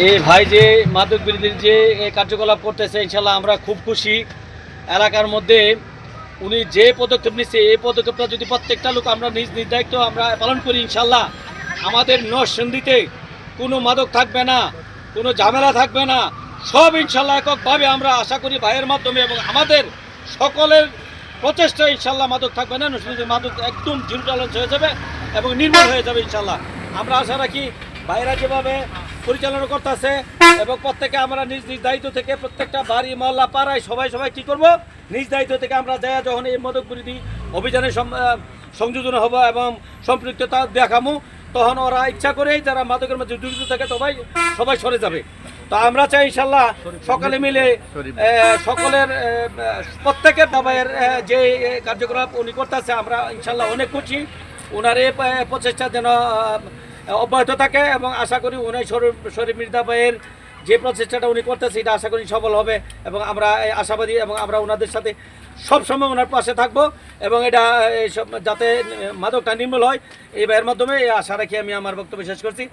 এই ভাই যে মাদক বিরোধীর যে কার্যকলাপ করতেছে ইনশাল্লাহ আমরা খুব খুশি। এলাকার মধ্যে উনি যে পদক্ষেপ নিচ্ছে এই পদক্ষেপটা যদি প্রত্যেকটা লোক আমরা নিজ নিজ দায়িত্ব আমরা পালন করি ইনশাল্লাহ আমাদের নরসিংদীতে কোনো মাদক থাকবে না, কোনো ঝামেলা থাকবে না। সব ইনশাল্লাহ এককভাবে আমরা আশা করি ভাইয়ের মাধ্যমে এবং আমাদের সকলের প্রচেষ্টা ইনশাল্লাহ মাদক থাকবে না, নরসিংদীতে মাদক একদম জিরো টলারেন্স হয়ে যাবে এবং নির্মূল হয়ে যাবে ইনশাল্লাহ। আমরা আশা রাখি ভাইয়েরা যেভাবে পরিচালনা করতেছে এবং প্রত্যেকে আমরা নিজ নিজ দায়িত্ব থেকে প্রত্যেকটা বাড়ি মহল্লা পাড়ায় সবাই কী করবো নিজ দায়িত্ব থেকে আমরা যাই যখন এই মাদক বিরোধী অভিযানে সংযোজন হবো এবং সম্পৃক্ততা দেখামো তখন ওরা ইচ্ছা করেই যারা মাদকের মধ্যে জড়িত থাকে সবাই সরে যাবে। তো আমরা চাই ইনশাল্লাহ সকালে মিলে সকলের প্রত্যেকের দাবাইয়ের যে কার্যকলাপ উনি করতেছে আমরা ইনশাল্লাহ অনেক খুশি। ওনার এই প্রচেষ্টা যেন অব্যাহত থাকে এবং আশা করি উনি শরীফ মির্জা ভাইয়ের যে প্রচেষ্টাটা উনি করতেছে এটা আশা করি সফল হবে এবং আমরা আশাবাদী এবং আমরা ওনাদের সাথে সবসময় ওনার পাশে থাকবো এবং এটা যাতে মাদকটা নির্মূল হয় এই ভাইয়ের মাধ্যমে এই আশা রাখি আমি আমার বক্তব্য শেষ করছি।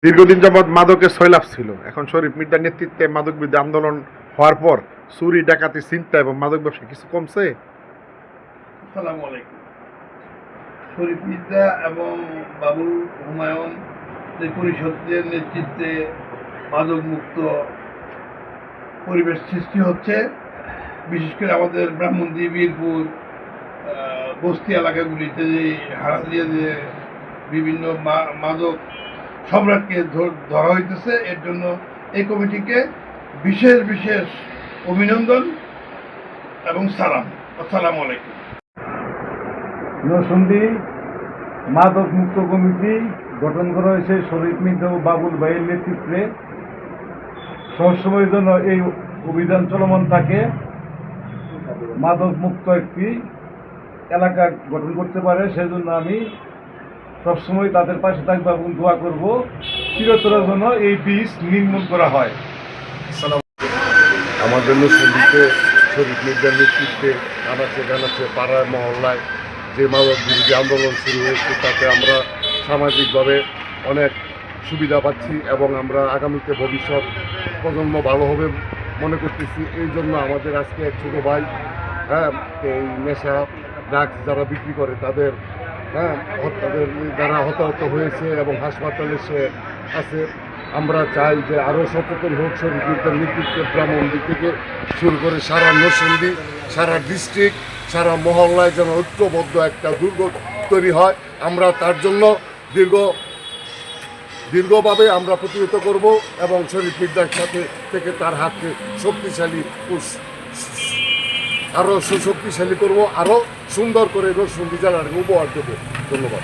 দীর্ঘদিন যাবৎ মাদকের সয়লাভ ছিল, এখন শরীফ মির্জার নেতৃত্বে মাদক বিরোধী আন্দোলন হওয়ার পর চুরি ডাকাতি চিন্তা এবং মাদক ব্যবসা কিছু কমছে। আসসালামু আলাইকুম। শরীফ মির্জা এবং বাবুল হুমায়ুন পরিষদের নেতৃত্বে মাদক মুক্ত পরিবেশ সৃষ্টি হচ্ছে। বিশেষ করে আমাদের ব্রাহ্মণদী, বীরপুর, বস্তি এলাকাগুলিতে যে হারা দিয়ে যে বিভিন্ন মাদক সম্রাটকে ধরা হইতেছে, এর জন্য এই কমিটিকে বিশেষ অভিনন্দন এবং সালাম। আসসালামু আলাইকুম। নরসিংদী মাদক মুক্ত কমিটি গঠন করা হয়েছে শরীফ মির্জা ও বাবুল ভাইয়ের নেতৃত্বে। সবসময়ের জন্য এই অভিযান চলমান থাকে, মাদক মুক্ত একটি এলাকা গঠন করতে পারে। সেজন্য আমি সবসময় তাদের পাশে থাকবো এবং দোয়া করব চিরতরের জন্য এই বীজ নির্মূল করা হয়। আমাদের নরসিংদীতে শরীফ মির্জার নেতৃত্বে জানাচ্ছে পাড়ায় মহল্লায় যে মাদক বিরোধী আন্দোলন শুরু হয়েছে তাতে আমরা সামাজিকভাবে অনেক সুবিধা পাচ্ছি এবং আমরা আগামীতে ভবিষ্যৎ প্রজন্ম ভালো হবে মনে করতেছি। এই জন্য আমাদের আজকে এক ছোটো ভাই এই নেশা ড্রাগস যারা বিক্রি করে তাদের যারা হতাহত হয়েছে এবং হাসপাতালে সে আছে। আমরা চাই যে আরও সচেতন হোক শরীফ মির্জার নেতৃত্বে ব্রাহ্মণদী থেকে শুরু করে সারা নরসিংদী, সারা ডিস্ট্রিক্ট, সারা মহল্লায় যেন ঐক্যবদ্ধ একটা দুর্গ তৈরি হয়। আমরা তার জন্য দীর্ঘভাবে আমরা প্রতিহত করব এবং শরীফ মির্জার সাথে থেকে তার হাতকে শক্তিশালী আরও সুশক্তিশালী করব, আরও সুন্দর করে নরসিংদী জেলার উপহার দেবো। ধন্যবাদ।